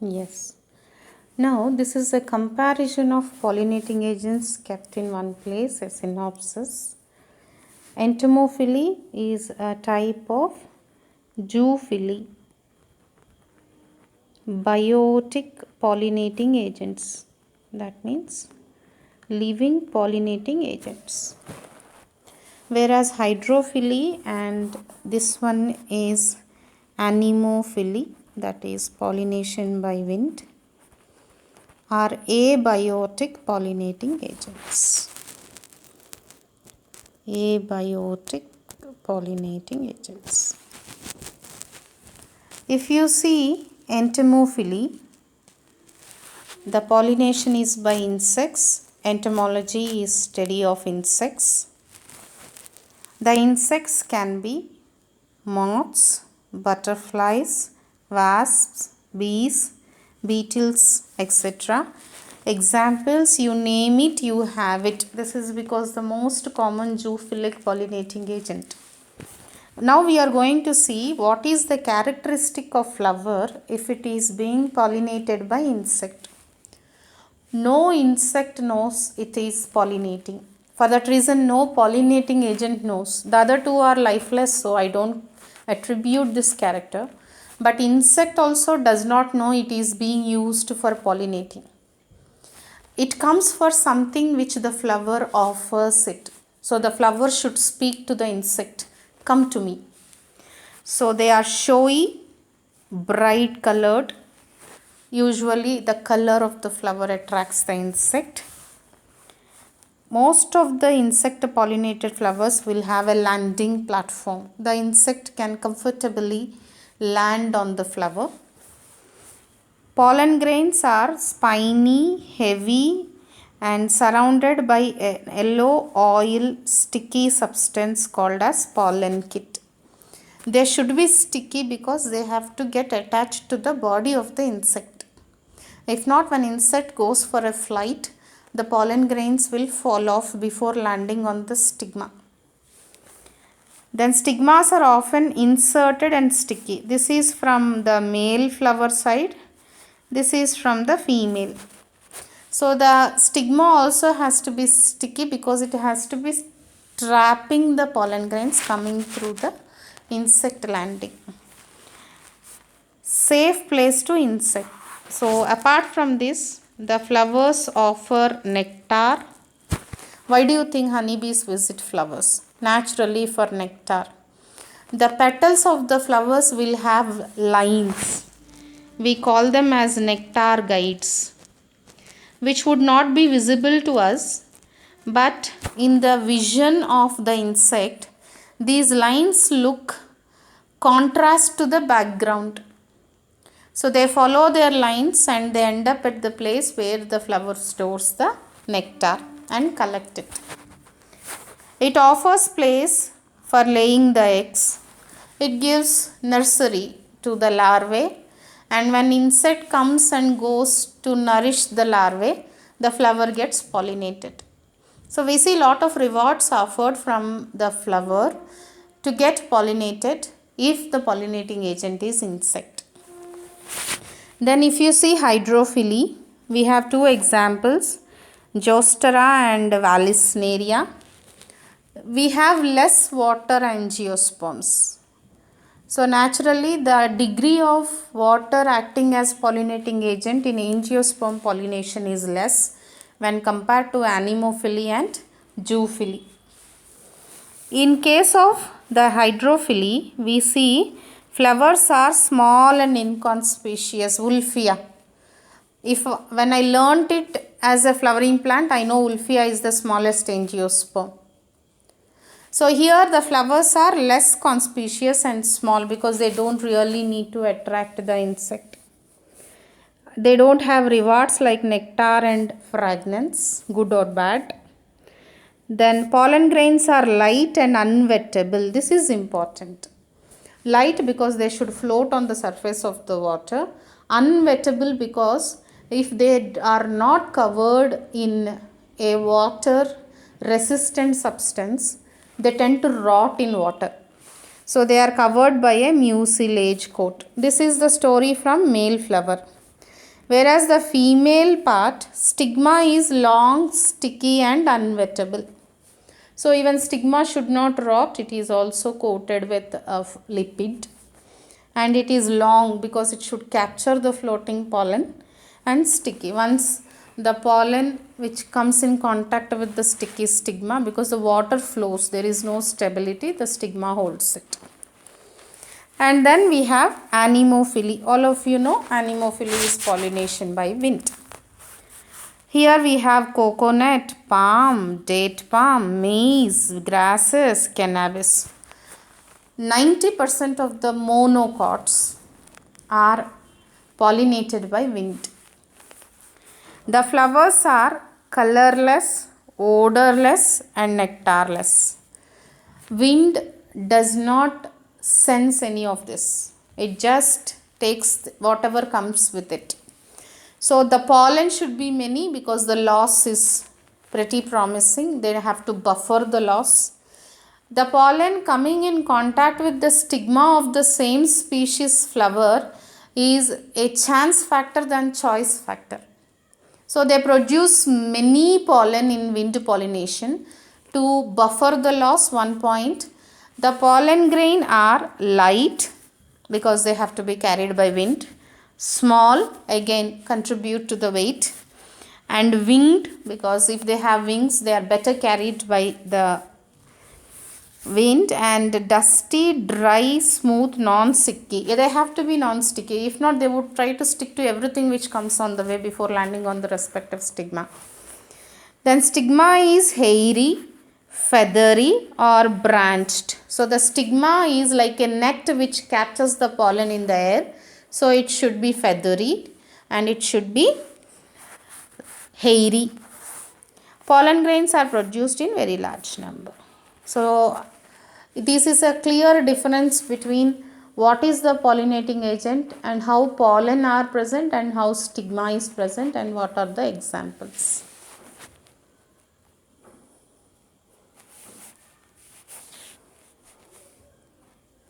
Yes. Now, this is a comparison of pollinating agents kept in one place, a synopsis. Entomophily is a type of zoophily, biotic pollinating agents. That means living pollinating agents. Whereas hydrophily and this one is anemophily, that is pollination by wind, are abiotic pollinating agents. Abiotic pollinating agents. If you see entomophily, the pollination is by insects. Entomology is study of insects. The insects can be moths, butterflies, wasps, bees, beetles, etc. Examples, you name it, you have it. This is because the most common zoophilic pollinating agent. Now we are going to see what is the characteristic of flower if it is being pollinated by insect. No insect knows it is pollinating. For that reason, no pollinating agent knows. The other two are lifeless, so I don't attribute this character. But insect also does not know it is being used for pollinating. It comes for something which the flower offers it. So the flower should speak to the insect, come to me. So they are showy, bright colored. Usually the color of the flower attracts the insect. Most of the insect pollinated flowers will have a landing platform. The insect can comfortably land on the flower. Pollen grains are spiny, heavy and surrounded by a yellow oil sticky substance called as pollen kit. They should be sticky because they have to get attached to the body of the insect. If not, when insect goes for a flight, the pollen grains will fall off before landing on the stigma. Then stigmas are often inserted and sticky. This is from the male flower side. This is from the female. So the stigma also has to be sticky because it has to be trapping the pollen grains coming through the insect landing. Safe place to insect. So apart from this, the flowers offer nectar. Why do you think honeybees visit flowers? Naturally for nectar. The petals of the flowers will have lines. We call them as nectar guides, which would not be visible to us, but in the vision of the insect, these lines look contrast to the background. So they follow their lines and they end up at the place where the flower stores the nectar and collect it. It offers place for laying the eggs. It gives nursery to the larvae, and when insect comes and goes to nourish the larvae, the flower gets pollinated. So we see lot of rewards offered from the flower to get pollinated if the pollinating agent is insect. Then if you see hydrophily, we have two examples, Zostera and Vallisneria. We have less water angiosperms. So naturally the degree of water acting as pollinating agent in angiosperm pollination is less when compared to anemophily and zoophily. In case of the hydrophily, we see flowers are small and inconspicuous, Wolffia. When I learnt it as a flowering plant, I know Wolffia is the smallest angiosperm. So here the flowers are less conspicuous and small because they don't really need to attract the insect. They don't have rewards like nectar and fragrance, good or bad. Then pollen grains are light and unwettable. This is important. Light because they should float on the surface of the water. Unwettable because if they are not covered in a water resistant substance, they tend to rot in water. So they are covered by a mucilage coat. This is the story from male flower. Whereas the female part, stigma is long, sticky and unwettable. So even stigma should not rot, it is also coated with a lipid, and it is long because it should capture the floating pollen, and sticky. Once the pollen which comes in contact with the sticky stigma, because the water flows, there is no stability, the stigma holds it. And then we have anemophily. All of you know anemophily is pollination by wind. Here we have coconut, palm, date palm, maize, grasses, cannabis. 90% of the monocots are pollinated by wind. The flowers are colorless, odorless and nectarless. Wind does not sense any of this. It just takes whatever comes with it. So the pollen should be many because the loss is pretty promising. They have to buffer the loss. The pollen coming in contact with the stigma of the same species flower is a chance factor than choice factor. So they produce many pollen in wind pollination to buffer the loss. 1 point. The pollen grain are light because they have to be carried by wind. Small, again contribute to the weight, and winged because if they have wings they are better carried by the wind, and dusty, dry, smooth, non-sticky. They have to be non-sticky. If not, they would try to stick to everything which comes on the way before landing on the respective stigma. Then stigma is hairy, feathery or branched. So the stigma is like a net which captures the pollen in the air. So it should be feathery and it should be hairy. Pollen grains are produced in very large number. So this is a clear difference between what is the pollinating agent and how pollen are present and how stigma is present and what are the examples.